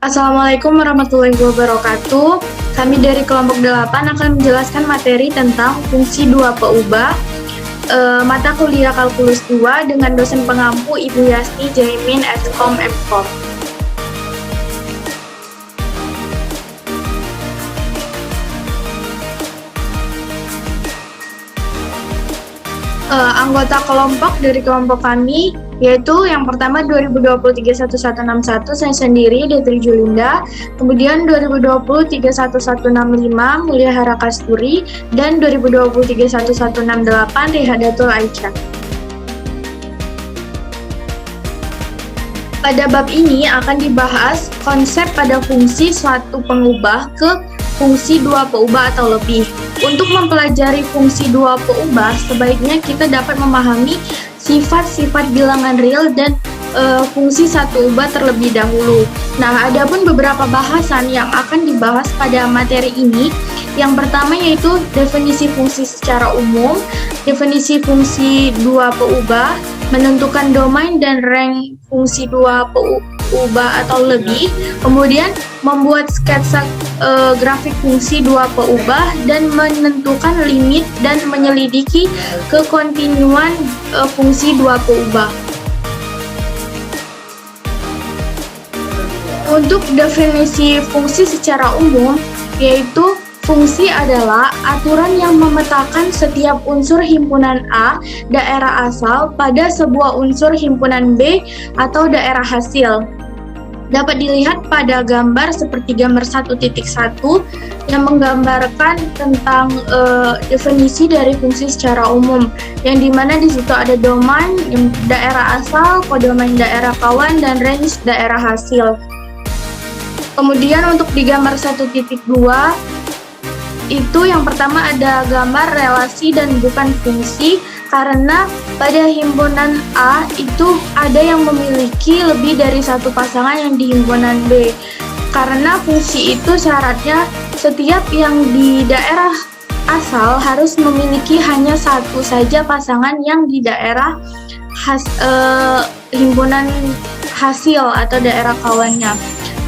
Assalamualaikum warahmatullahi wabarakatuh. Kami dari kelompok 8 akan menjelaskan materi tentang fungsi dua peubah mata kuliah kalkulus 2 dengan dosen pengampu Ibu Yasti Jaimin Eskom Mkom. Anggota kelompok dari kelompok kami yaitu yang pertama 2020-31161 saya sendiri Detri Julinda, kemudian 2020-31165 Mulia Hara Kasturi, dan 2020-31168 Rihadatul Aisyah. Pada bab ini akan dibahas konsep pada fungsi suatu pengubah ke fungsi dua peubah atau lebih. Untuk mempelajari fungsi dua peubah, sebaiknya kita dapat memahami sifat-sifat bilangan real dan fungsi satu ubah terlebih dahulu. Nah, ada pun beberapa bahasan yang akan dibahas pada materi ini. Yang pertama yaitu definisi fungsi secara umum, definisi fungsi dua peubah, menentukan domain dan rank fungsi dua peubah atau lebih, kemudian membuat sketsa grafik fungsi dua peubah dan menentukan limit dan menyelidiki kekontinuan fungsi dua peubah. Untuk definisi fungsi secara umum, yaitu fungsi adalah aturan yang memetakan setiap unsur himpunan A, daerah asal, pada sebuah unsur himpunan B atau daerah hasil. Dapat dilihat pada gambar seperti gambar 1.1 yang menggambarkan tentang definisi dari fungsi secara umum, yang dimana di situ ada domain daerah asal, kodomain daerah kawan, dan range daerah hasil. Kemudian untuk di gambar 1.2 itu yang pertama ada gambar relasi dan bukan fungsi, karena pada himpunan A itu ada yang memiliki lebih dari satu pasangan yang di himpunan B. Karena fungsi itu syaratnya setiap yang di daerah asal harus memiliki hanya satu saja pasangan yang di daerah himpunan hasil atau daerah kawannya.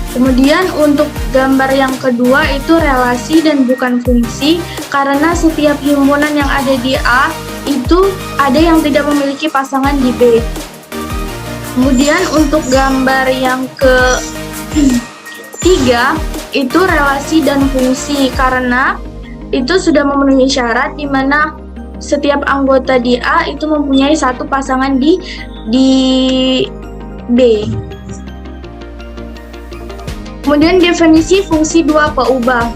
Kemudian untuk gambar yang kedua itu relasi dan bukan fungsi, karena setiap himpunan yang ada di A itu ada yang tidak memiliki pasangan di B. Kemudian untuk gambar yang ketiga itu relasi dan fungsi, karena itu sudah memenuhi syarat di mana setiap anggota di A itu mempunyai satu pasangan di B. Kemudian definisi fungsi dua peubah.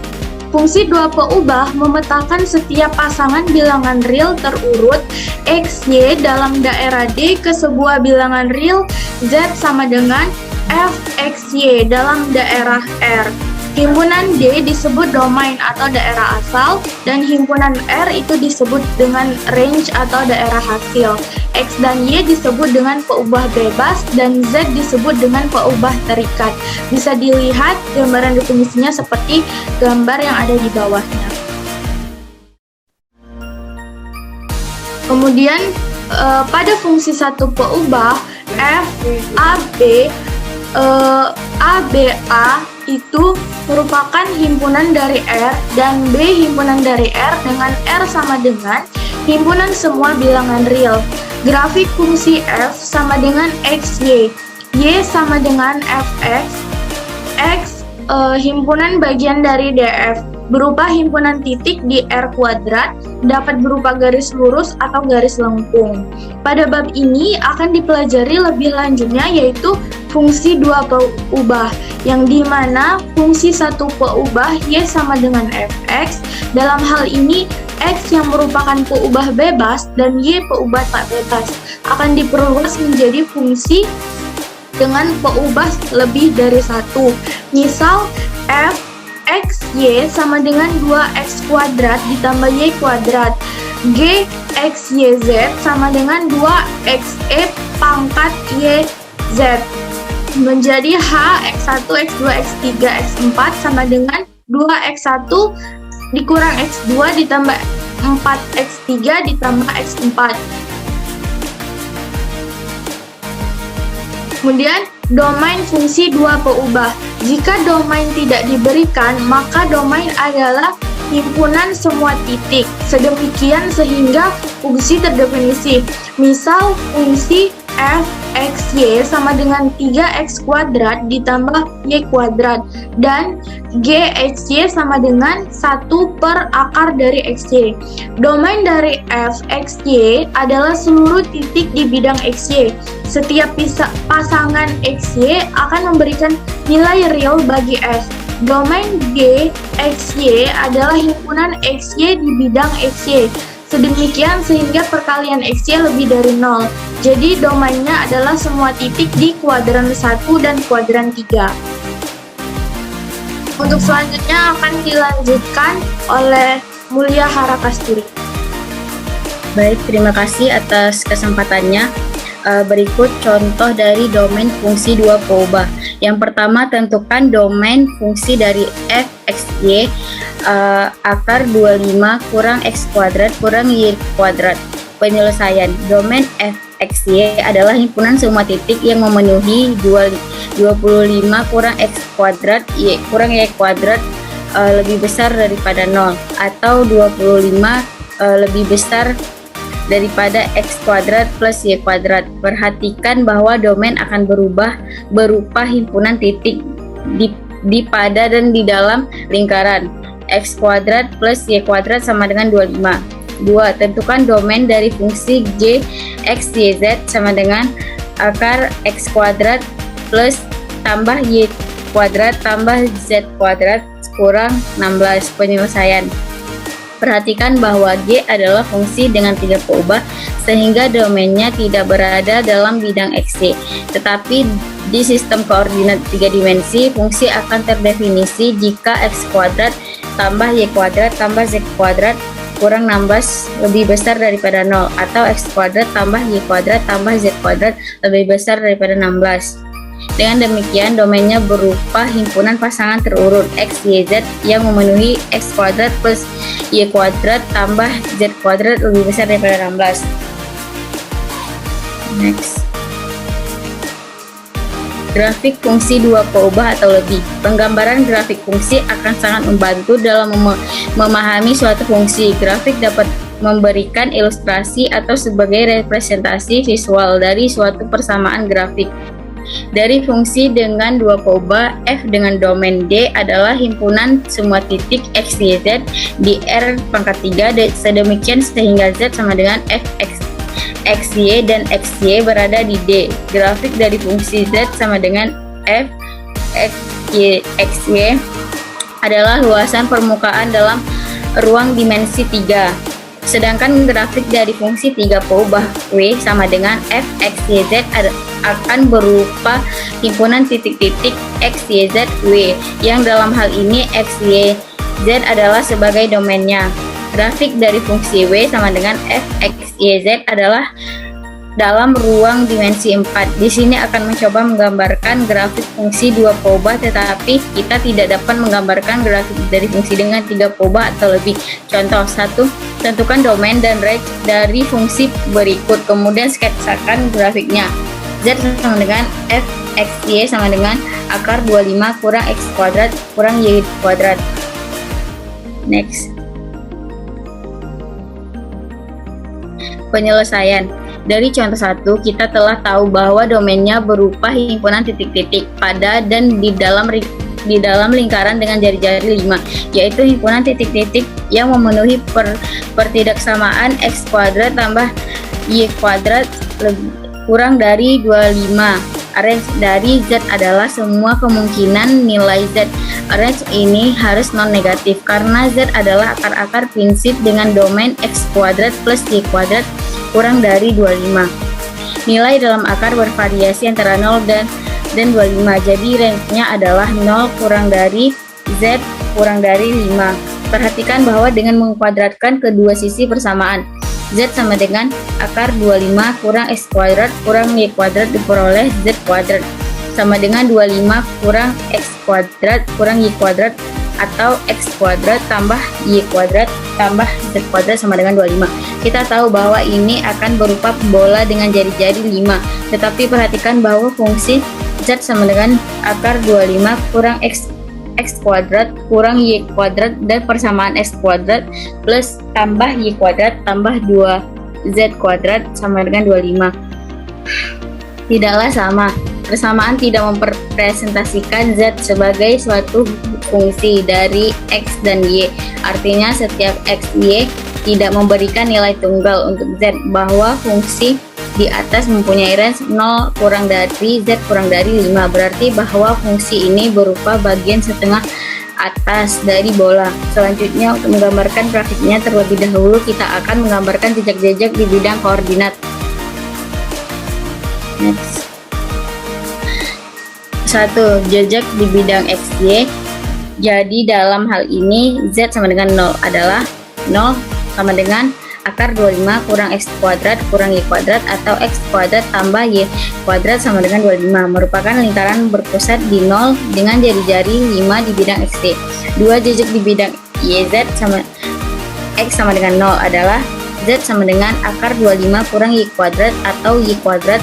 Fungsi dua peubah memetakan setiap pasangan bilangan real terurut X, Y dalam daerah D ke sebuah bilangan real Z sama dengan F, X, Y dalam daerah R. Himpunan D disebut domain atau daerah asal, dan himpunan R itu disebut dengan range atau daerah hasil. X dan Y disebut dengan peubah bebas, dan Z disebut dengan peubah terikat. Bisa dilihat gambaran definisinya seperti gambar yang ada di bawahnya. Kemudian pada fungsi satu peubah F, A, B, A, B, A itu merupakan himpunan dari R, dan B himpunan dari R dengan R sama dengan himpunan semua bilangan real. Grafik fungsi F sama dengan XY, Y sama dengan Fx, X himpunan bagian dari DF berupa himpunan titik di R kuadrat, dapat berupa garis lurus atau garis lengkung. Pada bab ini akan dipelajari lebih lanjutnya yaitu fungsi dua peubah, yang dimana fungsi satu peubah Y sama dengan Fx. Dalam hal ini X yang merupakan peubah bebas dan Y peubah tak bebas akan diperluas menjadi fungsi dengan peubah lebih dari satu. Misal F X Y sama dengan 2X kuadrat ditambah Y kuadrat. G X Y Z sama dengan 2XE pangkat Y Z. Menjadi H X1, X2, X3, X4 sama dengan 2X1 dikurang X2 ditambah 4X3 ditambah X4. Kemudian Domain fungsi dua peubah. Jika domain tidak diberikan, maka domain adalah himpunan semua titik. Sedemikian sehingga fungsi terdefinisi. Misal fungsi f x y sama dengan 3x kuadrat ditambah y kuadrat dan g x y sama dengan 1 per akar dari xy. Domain dari f x y adalah seluruh titik di bidang xy. Setiap pasangan xy akan memberikan nilai real bagi f. Domain g x y adalah himpunan xy di bidang xy. Sedemikian sehingga perkalian xy lebih dari 0. Jadi domainnya adalah semua titik di kuadran 1 dan kuadran 3. Untuk selanjutnya akan dilanjutkan oleh Mulia Harakasturi. Baik, terima kasih atas kesempatannya. Berikut contoh dari domain fungsi dua peubah. Yang pertama, tentukan domain fungsi dari f x y akar 25 kurang x kuadrat kurang y kuadrat. Penyelesaian. Domain f x y adalah himpunan semua titik yang memenuhi 25 kurang x kuadrat y kurang y kuadrat lebih besar daripada 0 atau 25 lebih besar daripada x kuadrat plus y kuadrat. Perhatikan bahwa domain akan berubah berupa himpunan titik di pada dan di dalam lingkaran. X kuadrat plus y kuadrat sama dengan 25. 2. Tentukan domain dari fungsi g x y z sama dengan akar x kuadrat plus tambah y kuadrat tambah z kuadrat kurang 16. Penyelesaian. Perhatikan bahwa G adalah fungsi dengan 3 peubah sehingga domainnya tidak berada dalam bidang XY. Tetapi di sistem koordinat 3 dimensi, fungsi akan terdefinisi jika X kuadrat tambah Y kuadrat tambah Z kuadrat kurang 16 lebih besar daripada 0 atau X kuadrat tambah Y kuadrat tambah Z kuadrat lebih besar daripada 16. Dengan demikian, domainnya berupa himpunan pasangan terurut X, Y, Z yang memenuhi X kuadrat plus Y kuadrat tambah Z kuadrat lebih besar daripada 16. Next. Grafik fungsi dua peubah atau lebih. Penggambaran grafik fungsi akan sangat membantu dalam memahami suatu fungsi. Grafik dapat memberikan ilustrasi atau sebagai representasi visual dari suatu persamaan grafik. Dari fungsi dengan dua peubah, f dengan domain D adalah himpunan semua titik x, y, z di R pangkat 3 sedemikian sehingga z sama dengan f x, y dan x, y berada di D. Grafik dari fungsi z sama dengan f x, y adalah luasan permukaan dalam ruang dimensi 3. Sedangkan grafik dari fungsi 3 peubah W sama dengan f x, y, z akan berupa himpunan titik-titik x, y, z, w yang dalam hal ini x, y, z adalah sebagai domainnya. Grafik dari fungsi W sama dengan f x, y, z adalah dalam ruang dimensi 4. Di sini akan mencoba menggambarkan grafik fungsi dua peubah, tetapi kita tidak dapat menggambarkan grafik dari fungsi dengan 3 peubah atau lebih. Contoh 1. Tentukan domain dan range dari fungsi berikut, kemudian sketsakan grafiknya. Z sama dengan f x, y sama dengan akar 25 kurang x kuadrat kurang y kuadrat. Next. Penyelesaian. Dari contoh 1, kita telah tahu bahwa domainnya berupa himpunan titik-titik pada dan di dalam lingkaran dengan jari-jari 5, yaitu himpunan titik-titik yang memenuhi pertidaksamaan x kuadrat tambah y kuadrat kurang dari 25. Range dari Z adalah semua kemungkinan nilai Z. Range ini harus non-negatif karena Z adalah akar-akar prinsip dengan domain x kuadrat plus y kuadrat kurang dari 25. Nilai dalam akar bervariasi antara 0 dan 25. Jadi range-nya adalah 0 kurang dari Z kurang dari 5. Perhatikan bahwa dengan mengkuadratkan kedua sisi persamaan, Z sama dengan akar 25 kurang x kuadrat kurang y kuadrat diperoleh Z kuadrat sama dengan 25 kurang x kuadrat kurang y kuadrat atau x kuadrat tambah y kuadrat tambah z kuadrat sama dengan 25. Kita tahu bahwa ini akan berupa bola dengan jari-jari 5. Tetapi perhatikan bahwa fungsi Z sama dengan akar 25 kurang X kuadrat kurang Y kuadrat dan persamaan X kuadrat plus tambah Y kuadrat tambah 2Z kuadrat sama dengan 25. Tidaklah sama. Persamaan tidak memrepresentasikan Z sebagai suatu fungsi dari X dan Y. Artinya setiap X, Y tidak memberikan nilai tunggal untuk Z, bahwa fungsi di atas mempunyai range 0 kurang dari Z kurang dari 5. Berarti bahwa fungsi ini berupa bagian setengah atas dari bola. Selanjutnya, untuk menggambarkan grafiknya terlebih dahulu kita akan menggambarkan jejak-jejak di bidang koordinat. Next. 1. Jejak di bidang XY. Jadi dalam hal ini Z sama dengan 0 adalah 0 sama dengan akar 25 kurang X kuadrat kurang Y kuadrat atau X kuadrat tambah Y kuadrat sama dengan 25, merupakan lingkaran berpusat di 0 dengan jari-jari 5 di bidang XY. 2. Jejak di bidang YZ sama X sama dengan 0 adalah Z sama dengan akar 25 kurang Y kuadrat atau Y kuadrat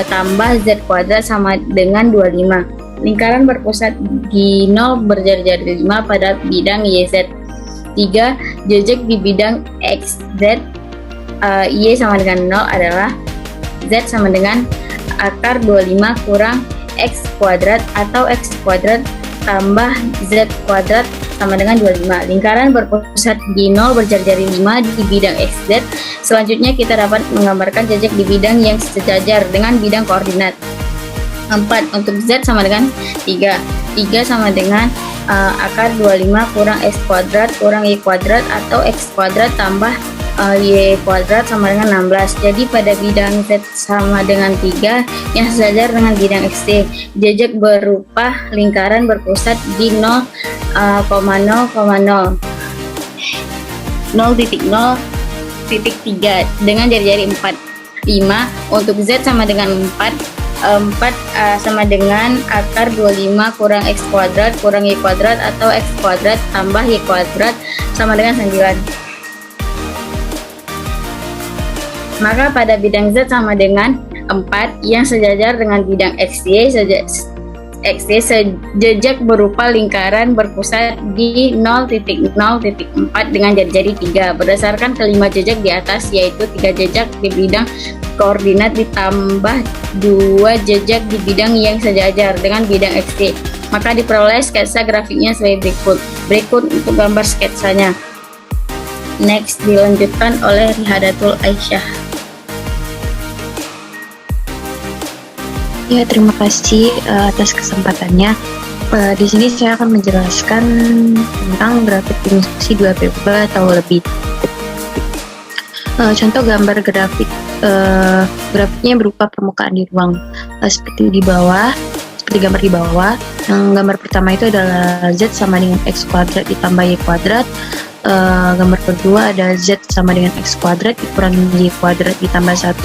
tambah Z kuadrat sama dengan 25. Lingkaran berpusat di 0 berjari-jari 5 pada bidang YZ. 3. Jejak di bidang XZ. Y sama dengan 0 adalah Z sama dengan akar 25 kurang X kuadrat atau X kuadrat tambah Z kuadrat sama dengan 25. Lingkaran berpusat di 0 berjari-jari 5 di bidang XZ. Selanjutnya kita dapat menggambarkan jejak di bidang yang sejajar dengan bidang koordinat. 4. Untuk Z sama dengan 3. 3 sama dengan akar 25 kurang X kuadrat kurang Y kuadrat atau X kuadrat tambah Y kuadrat sama dengan 16. Jadi pada bidang Z sama dengan 3 yang sejajar dengan bidang XY, jejak berupa lingkaran berpusat di 0,0,0 0.0.3 dengan jari-jari 4. 5. Untuk Z sama dengan 4 sama dengan akar 25 kurang X kuadrat kurang Y kuadrat atau X kuadrat tambah Y kuadrat sama dengan 9. Maka pada bidang Z sama dengan 4 yang sejajar dengan bidang XY, jejak berupa lingkaran berpusat di 0.0.4 dengan jari-jari 3. Berdasarkan kelima jejak di atas, yaitu 3 jejak di bidang koordinat ditambah 2 jejak di bidang yang sejajar dengan bidang XY, maka diperoleh sketsa grafiknya sebagai berikut. Berikut untuk gambar sketsanya. Next, dilanjutkan oleh Rihadatul Aisyah. Ya, terima kasih atas kesempatannya. Di sini saya akan menjelaskan tentang grafik fungsi 2PUB atau lebih. Contoh gambar grafik, grafiknya berupa permukaan di ruang, seperti gambar di bawah. Yang gambar pertama itu adalah Z sama dengan X kuadrat ditambah Y kuadrat. Gambar kedua ada Z sama dengan X kuadrat dikurangi Y kuadrat ditambah 1.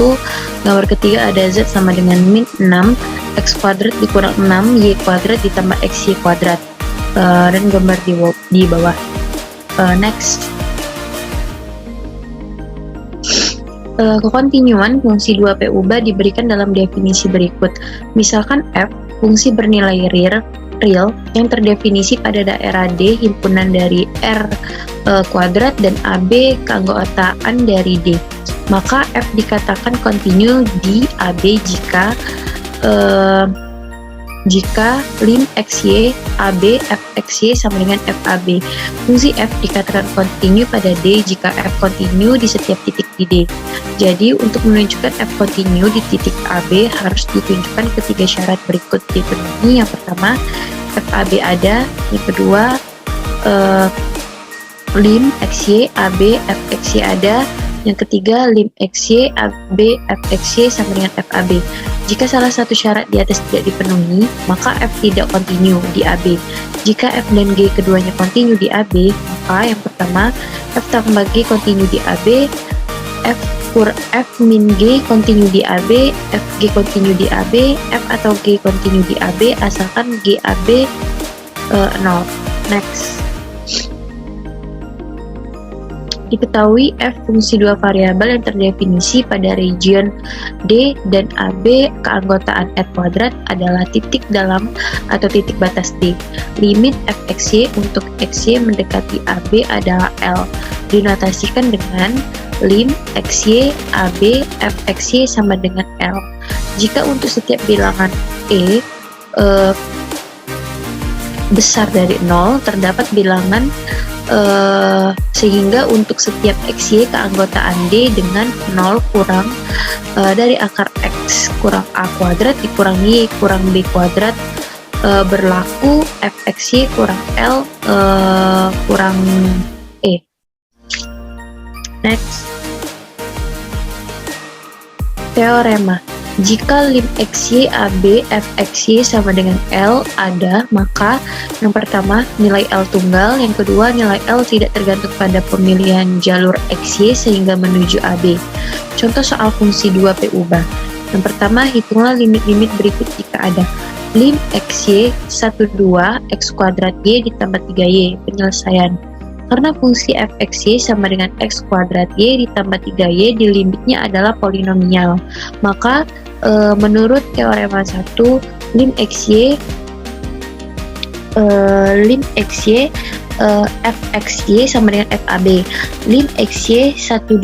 Gambar ketiga ada Z sama dengan min 6 X kuadrat dikurang 6 Y kuadrat ditambah XY kuadrat. Dan gambar di bawah. Next. Kekontinuan fungsi 2PUB diberikan dalam definisi berikut. Misalkan F, fungsi bernilai real yang terdefinisi pada daerah D himpunan dari R kuadrat dan AB keanggotaan dari D. Maka F dikatakan kontinu di AB jika lim XY AB FXY sama dengan FAB. Fungsi F dikatakan kontinu pada D jika F kontinu di setiap titik di D. Jadi untuk menunjukkan F kontinu di titik AB harus ditunjukkan ketiga syarat berikut dipenuhi. Yang pertama, FAB ada. Yang kedua, lim XY AB FXY ada. Yang ketiga, lim XY AB FXY sama dengan FAB. Jika salah satu syarat di atas tidak dipenuhi, maka F tidak kontinu di AB. Jika F dan G keduanya kontinu di AB, maka yang pertama, F tambah G kontinu di AB, F min G kontinu di AB, F G kontinu di AB, F atau G kontinu di AB asalkan G AB 0. Next. Diketahui f fungsi dua variabel yang terdefinisi pada region D dan AB keanggotaan R kuadrat adalah titik dalam atau titik batas D. Limit fxy untuk xy mendekati AB adalah L. Dinotasikan dengan lim xy AB fxy sama dengan L. Jika untuk setiap bilangan besar dari 0, terdapat bilangan sehingga untuk setiap xy keanggotaan D dengan 0 kurang dari akar x kurang a kuadrat dikurang y kurang b kuadrat berlaku fxy kurang L kurang e. Next, teorema. Jika lim xy AB fxy sama dengan L ada, maka yang pertama nilai L tunggal, yang kedua nilai L tidak tergantung pada pemilihan jalur xy sehingga menuju AB. Contoh soal fungsi 2P ubah. Yang pertama, hitunglah limit-limit berikut jika ada lim xy 12 x kuadrat y ditambah 3y. Penyelesaian. Karena fungsi fxy sama dengan x kuadrat y ditambah 3y di limitnya adalah polinomial, maka menurut teorema 1, lim xy fxy sama dengan fab. Lim xy 12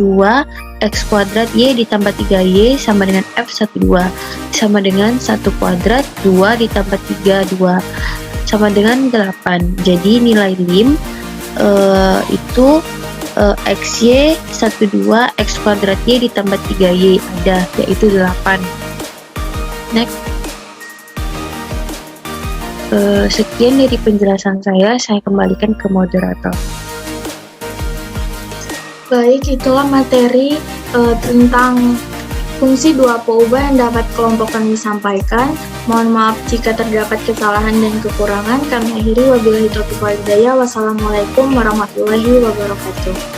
x kuadrat y ditambah 3y sama dengan f12 sama dengan 1 kuadrat 2 ditambah 3 2 sama dengan 8. Jadi nilai lim itu xy 12 x kuadrat y ditambah 3y ada, yaitu 8. Next, sekian dari penjelasan saya kembalikan ke moderator. Baik, itulah materi tentang fungsi dua ubah yang dapat kelompokkan disampaikan. Mohon maaf jika terdapat kesalahan dan kekurangan. Kami akhiri, wabillahi taufiq wal hidayah. Wassalamualaikum warahmatullahi wabarakatuh.